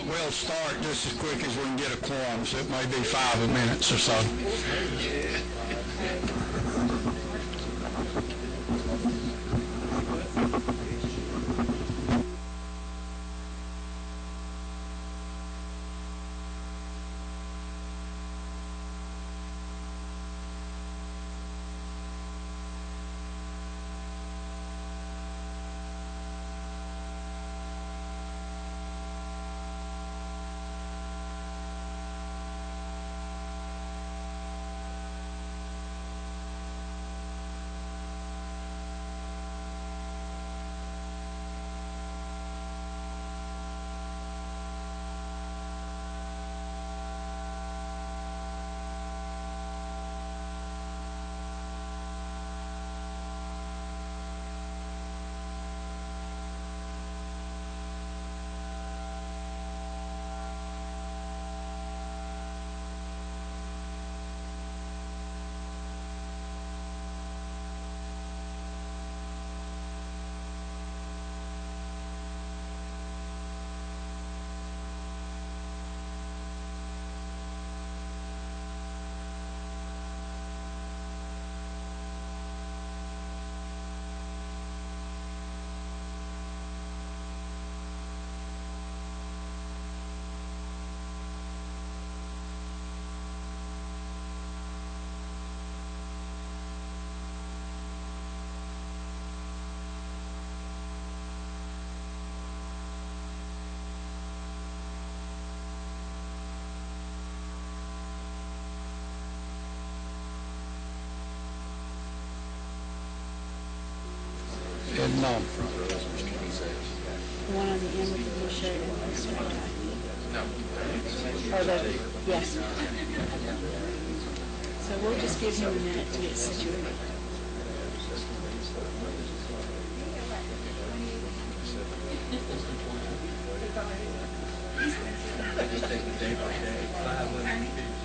We'll start just as quick as we can get a quorum, so it may be 5 minutes or so. No. The one on the end with the blue shirt and the striped tie. No. Or yes. So we'll just give him a minute to get situated. Just take it day by day. 500 people.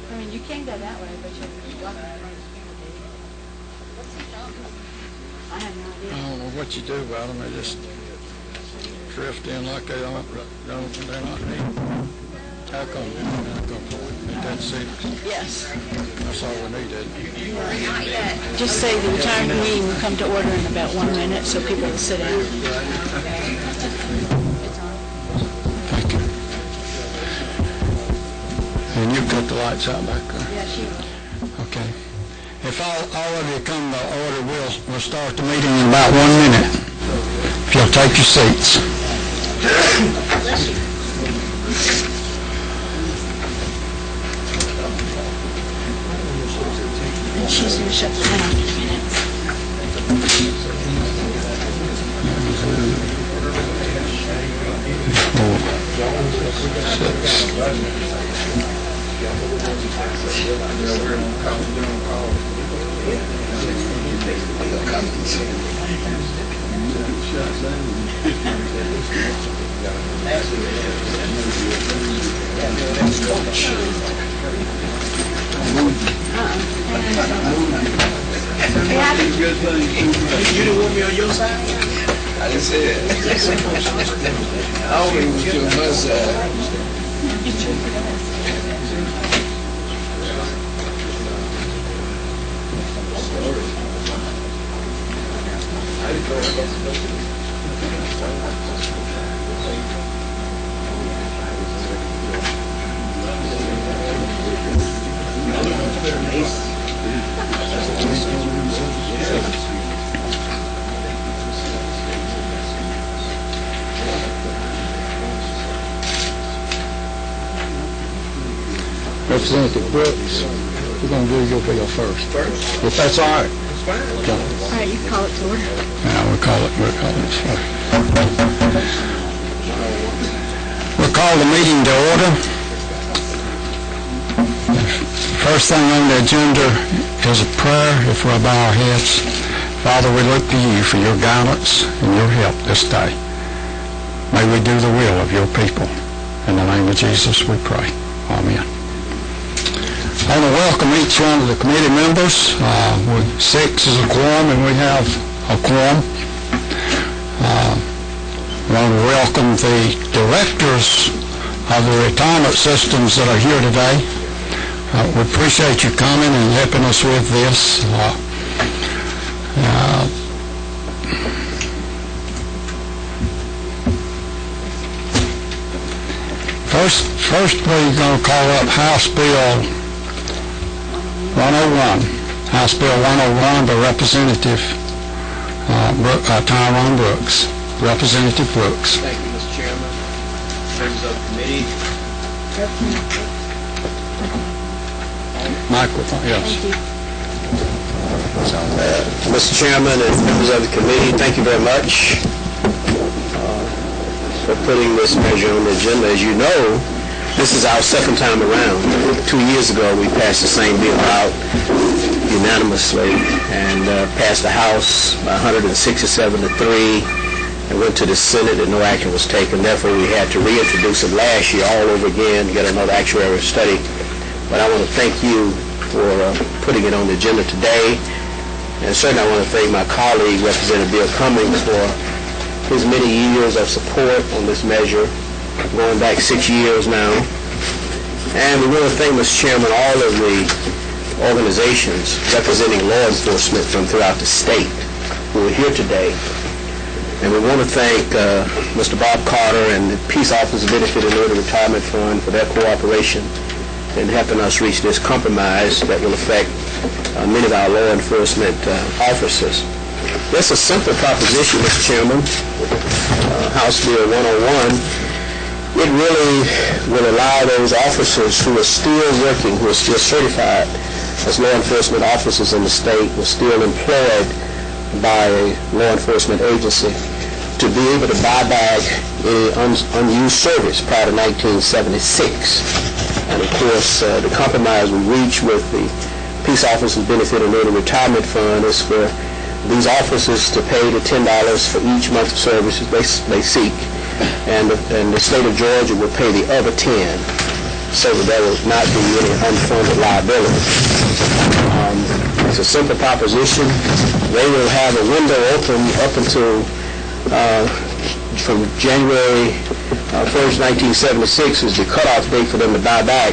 I mean, you can go that way, but you're walking in front of the I have no idea. I don't know what you do about them. They just drift in like they're not neat. How come? Ain't that serious? Yes. That's all we needed. Just say the retirement meeting will come to order in about 1 minute so people will sit down. Thank you. And you cut the lights out back there? Yeah, she will. Okay. If all of you come to order, we'll start the meeting in about 1 minute. If you'll take your seats. And she's going to shut the down in a minute. 6. You didn't want me on your side? I didn't say it. I always was on my side. Representative Brooks, we're going to do your bill first. If that's all right. It's fine. John. All right, you call it to order. Yeah, we'll call it first. We'll call the meeting to order. First thing on the agenda is a prayer, if we'll bow our heads. Father, we look to you for your guidance and your help this day. May we do the will of your people. In the name of Jesus we pray. Amen. I want to welcome each one of the committee members. 6 is a quorum, and we have a quorum. I want to welcome the directors of the retirement systems that are here today. We appreciate you coming and helping us with this. First we're going to call up House Bill 101. House Bill 101 by Representative Tyrone Brooks. Representative Brooks. Thank you, Mr. Chairman. Members of the committee. Microphone, yes. Mr. Chairman and members of the committee, thank you very much for putting this measure on the agenda. As you know, this is our second time around. 2 years ago, we passed the same bill out unanimously and passed the House by 167 to 3 and went to the Senate and no action was taken. Therefore, we had to reintroduce it last year all over again to get another actuarial study. But I want to thank you for putting it on the agenda today. And certainly I want to thank my colleague, Representative Bill Cummings, for his many years of support on this measure, going back 6 years now. And we want to thank, Mr. Chairman, all of the organizations representing law enforcement from throughout the state who are here today. And we want to thank Mr. Bob Carter and the Peace Officers Benefit and Early Retirement Fund for their cooperation in helping us reach this compromise that will affect many of our law enforcement officers. It's a simple proposition, Mr. Chairman. House Bill 101, it really will allow those officers who are still working, who are still certified as law enforcement officers in the state, who are still employed by a law enforcement agency, to be able to buy back any unused service prior to 1976. And of course, the compromise we reached with the Peace Officers Benefit and Early Retirement Fund is for these officers to pay the $10 for each month of services they seek, and the state of Georgia will pay the other 10, so that there will not be any unfunded liability. It's a simple proposition. They will have a window open up until from January 1st, 1976 is the cutoff date for them to buy back,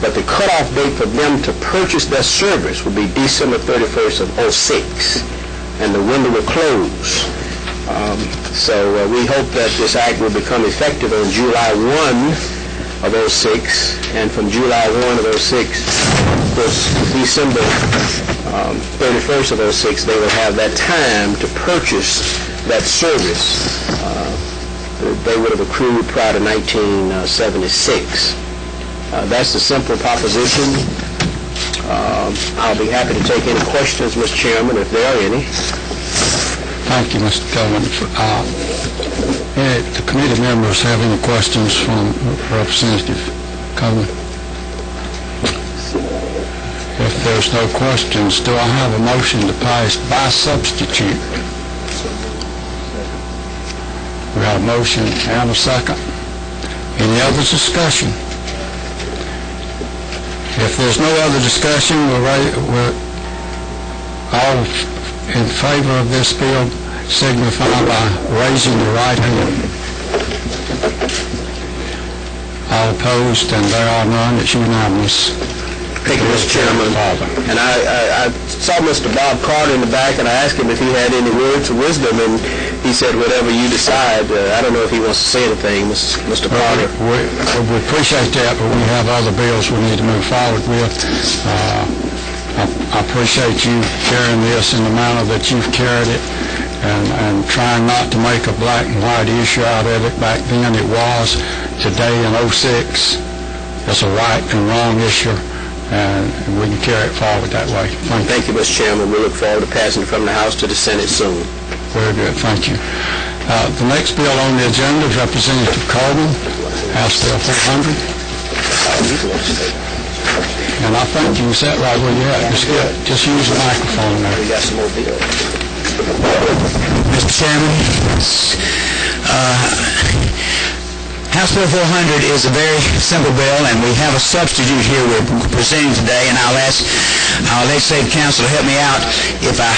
but the cutoff date for them to purchase their service will be December 31st of 06, and the window will close. So we hope that this act will become effective on July 1 of 06, and from July 1 of 06, of course, December 31st of 06, they will have that time to purchase that service that they would have accrued prior to 1976. That's the simple proposition. I'll be happy to take any questions, Mr. Chairman, if there are any. Thank you, Mr. Coleman. The committee members have any questions from Representative Coleman? If there's no questions, do I have a motion to pass by substitute? We got a motion and a second. Any other discussion? If there's no other discussion, we're all in favor of this bill signify by raising the right hand. All opposed, and there are none. It's unanimous. Thank you, Mr. Chairman. And I saw Mr. Bob Carter in the back, and I asked him if he had any words of wisdom, and he said, whatever you decide. I don't know if he wants to say anything, Mr. Carter. We appreciate that, but we have other bills we need to move forward with. I appreciate you carrying this in the manner that you've carried it, and trying not to make a black and white issue out of it. Back then it was. Today in 06, it's a right and wrong issue, and we can carry it forward that way. Thank you. Thank you, Mr. Chairman. We look forward to passing it from the House to the Senate soon. Very good. Thank you. The next bill on the agenda is Representative Coleman, House Bill 400. And I think you can sit right where you're at. Just use the microphone there. We got some more bills. Mr. Chairman, House Bill 400 is a very simple bill, and we have a substitute here we're presenting today, and I'll ask our legislative counsel to help me out if I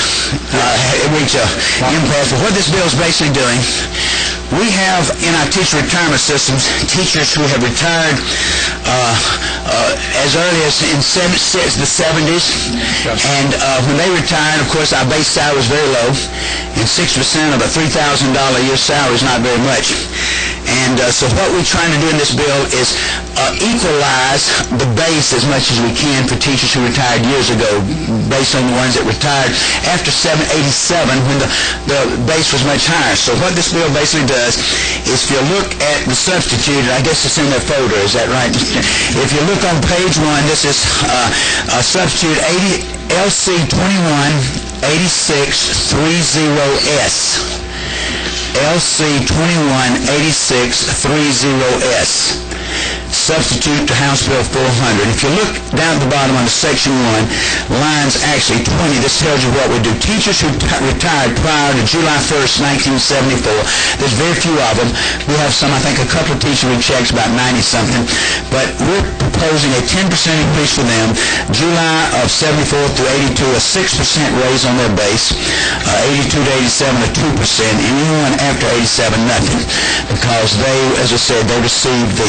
reach an impasse. But what this bill is basically doing, we have in our teacher retirement systems teachers who have retired as early as in the 70s, and when they retired, of course, our base salary was very low, and 6% of a $3,000 a year salary is not very much. And so what we're trying to do in this bill is equalize the base as much as we can for teachers who retired years ago, based on the ones that retired after 87 when the base was much higher. So what this bill basically does is, if you look at the substitute, I guess it's in their folder, is that right? If you look on page 1, this is substitute LC 218630S. LC 218630S. Substitute to House Bill 400. If you look down at the bottom under Section 1, lines actually 20, this tells you what we do. Teachers who retired prior to July 1st, 1974, there's very few of them. We have some, I think a couple of teacher rechecks, about 90-something, but we're proposing a 10% increase for them. July of 74 through 82, a 6% raise on their base. 82 to 87, a 2%, and anyone after 87, nothing, because they, as I said, they received the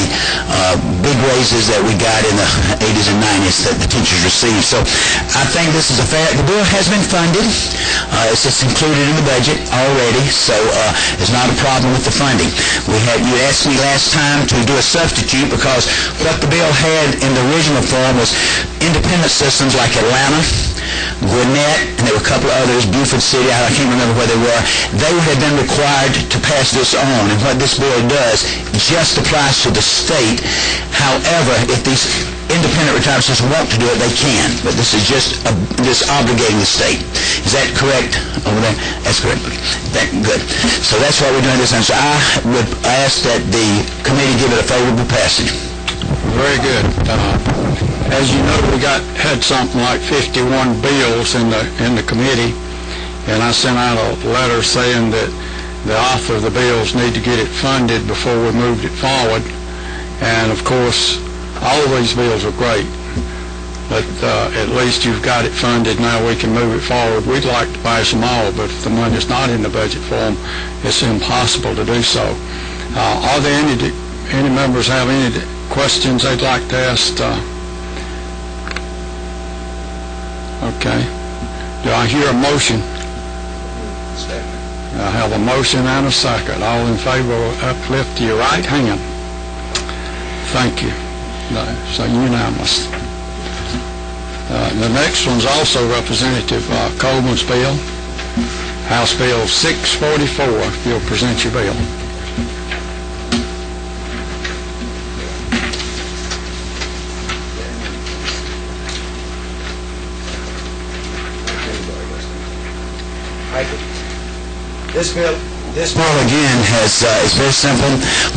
big raises that we got in the 80s and 90s that the teachers received. So I think this is a fair, the bill has been funded. It's just included in the budget already, so it's not a problem with the funding. You asked me last time to do a substitute, because what the bill had in the original form was independent systems like Atlanta, Gwinnett, and there were a couple of others, Beaufort City, I can't remember where they were. They had been required to pass this on, and what this bill does just applies to the state. However, if these independent retirement systems want to do it, they can, but this is just obligating the state. Is that correct over there? That's correct. Good. So that's what we're doing this time. So I would ask that the committee give it a favorable passage. Very good. As you know, we had something like 51 bills in the committee, and I sent out a letter saying that the author of the bills need to get it funded before we moved it forward. And of course, all of these bills are great, but at least you've got it funded. Now we can move it forward. We'd like to pass them all, but if the money's not in the budget form, it's impossible to do so. Are there any members have any questions they'd like to ask? Okay. Do I hear a motion? I have a motion and a second. All in favor, uplift your right hand. Thank you. So unanimous. The next one's also Representative Coleman's bill, House Bill 644. If you'll present your bill. This bill again is very simple.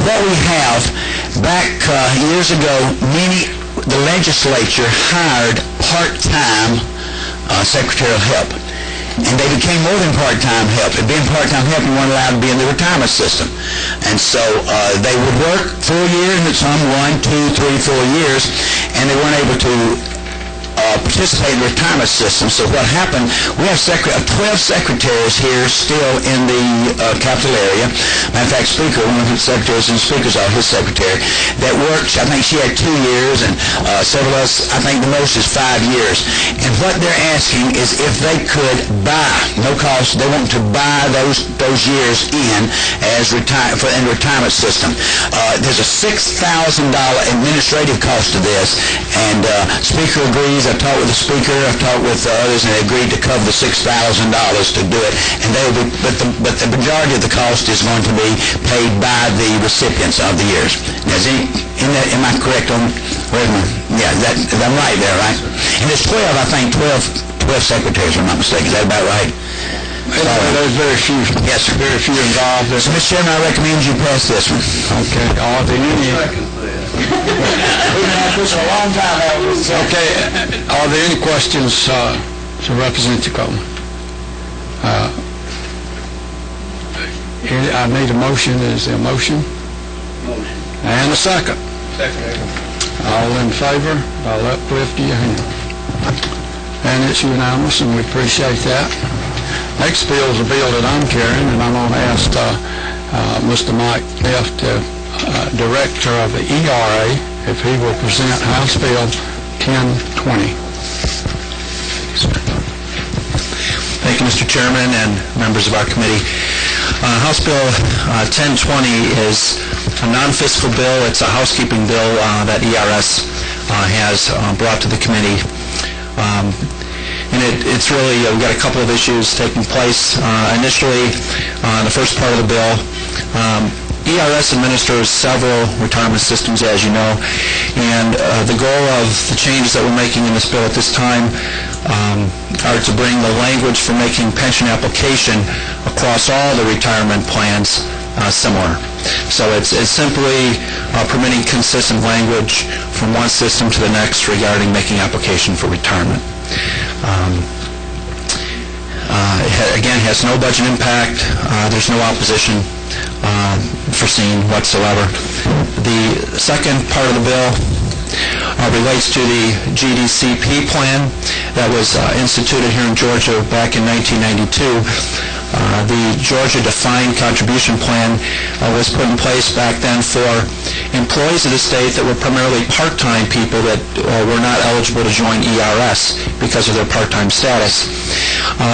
What we have, back years ago, the legislature hired part-time secretarial help, and they became more than part-time help. And being part-time help, you weren't allowed to be in the retirement system, and so they would work for a year, and some 1, 2, 3, 4 years, and they weren't able to participate in the retirement system. So what happened, we have 12 secretaries here still in the capital area. Matter of fact, Speaker, one of the secretaries in the Speaker's office, his secretary, that works, I think she had 2 years, and several of us, I think the most is 5 years. And what they're asking is if they could buy, no cost, they want to buy those years in as in the retirement system. There's a $6,000 administrative cost to this, and Speaker agrees. I've talked with the speaker, I've talked with others, and they agreed to cover the $6,000 to do it. And they will be, but the majority of the cost is going to be paid by the recipients of the years. Now, am I correct on? Wait a minute. Yeah, I'm right there, right? And there's 12 secretaries, if I'm not mistaken. Is that about right? There's very few. Yes, sir. Very few involved. So, Mr. Chairman, I recommend you pass this one. Okay. Are there any? We've been at this for a long time, haven't we? Okay. Are there any questions to Representative Coleman? I need a motion. Is there a motion? Motion. And a second. Second. All in favor? I'll uplift your hand. And it's unanimous, and we appreciate that. Next bill is a bill that I'm carrying, and I'm going to ask Mr. Mike Neff, the Director of the ERA, if he will present House Bill 1020. Thank you, Mr. Chairman and members of our committee. House Bill 1020 is a non-fiscal bill. It's a housekeeping bill that ERS has brought to the committee. And it's really, we've got a couple of issues taking place. Initially, the first part of the bill, ERS administers several retirement systems, as you know, and the goal of the changes that we're making in this bill at this time are to bring the language for making pension application across all the retirement plans similar. So it's simply permitting consistent language from one system to the next regarding making application for retirement. Again, it has no budget impact. There's no opposition foreseen whatsoever. The second part of the bill relates to the GDCP plan that was instituted here in Georgia back in 1992. The Georgia Defined Contribution Plan was put in place back then for employees of the state that were primarily part-time people that were not eligible to join ERS because of their part-time status.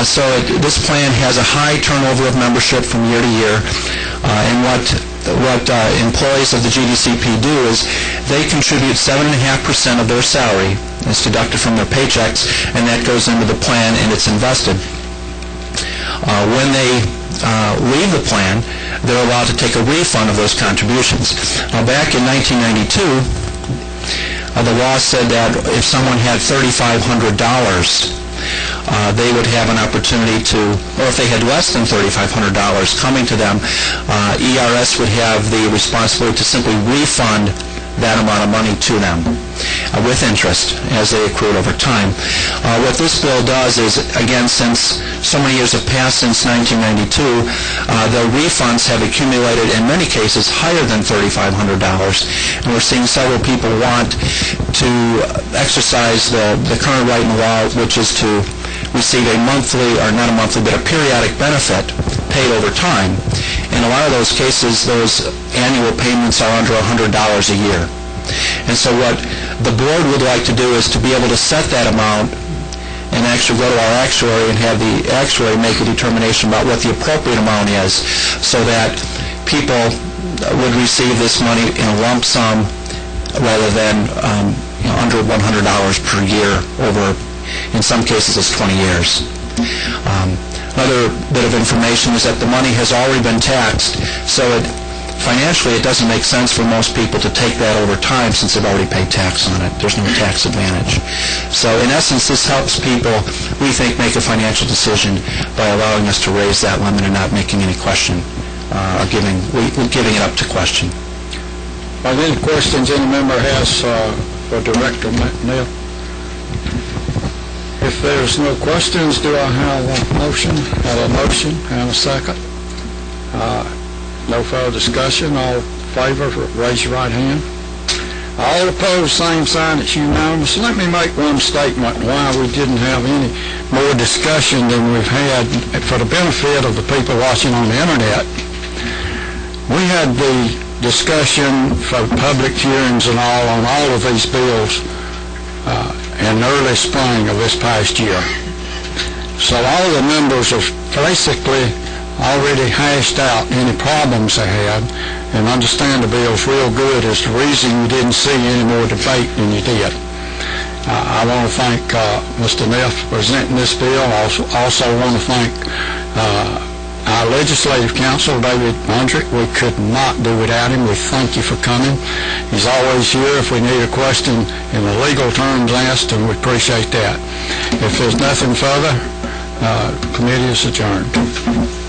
So this plan has a high turnover of membership from year to year, and what employees of the GDCP do is they contribute 7.5% of their salary. It's deducted from their paychecks, and that goes into the plan and it's invested. When they leave the plan, they're allowed to take a refund of those contributions. Now, back in 1992, the law said that if someone had $3,500, they would have an opportunity to, or if they had less than $3,500 coming to them, ERS would have the responsibility to simply refund that amount of money to them with interest as they accrued over time. What this bill does is, again, since so many years have passed since 1992, the refunds have accumulated in many cases higher than $3,500, and we're seeing several people want to exercise the current right in the law, which is to receive a monthly, or not a monthly, but a periodic benefit paid over time. In a lot of those cases, those annual payments are under $100 a year. And so what the board would like to do is to be able to set that amount and actually go to our actuary and have the actuary make a determination about what the appropriate amount is, so that people would receive this money in a lump sum rather than under $100 per year over, in some cases, it's 20 years. Another bit of information is that the money has already been taxed, so financially it doesn't make sense for most people to take that over time since they've already paid tax on it. There's no tax advantage. So in essence, this helps people, we think, make a financial decision by allowing us to raise that limit and not making any question or giving it up to question. Are there any questions any member has for Director Neff? If there's no questions, do I have a motion? Have a motion and a second? No further discussion. All in favor, raise your right hand. All opposed, same sign. It's unanimous. Let me make one statement why we didn't have any more discussion than we've had for the benefit of the people watching on the internet. We had the discussion for public hearings and all on all of these bills in early spring of this past year. So all the members have basically already hashed out any problems they had and understand the bills real good as the reason you didn't see any more debate than you did. I want to thank Mr. Neff for presenting this bill. Also want to thank our Legislative Counsel, David Mundrick. We could not do without him. We thank you for coming. He's always here if we need a question in the legal terms asked, and we appreciate that. If there's nothing further, committee is adjourned.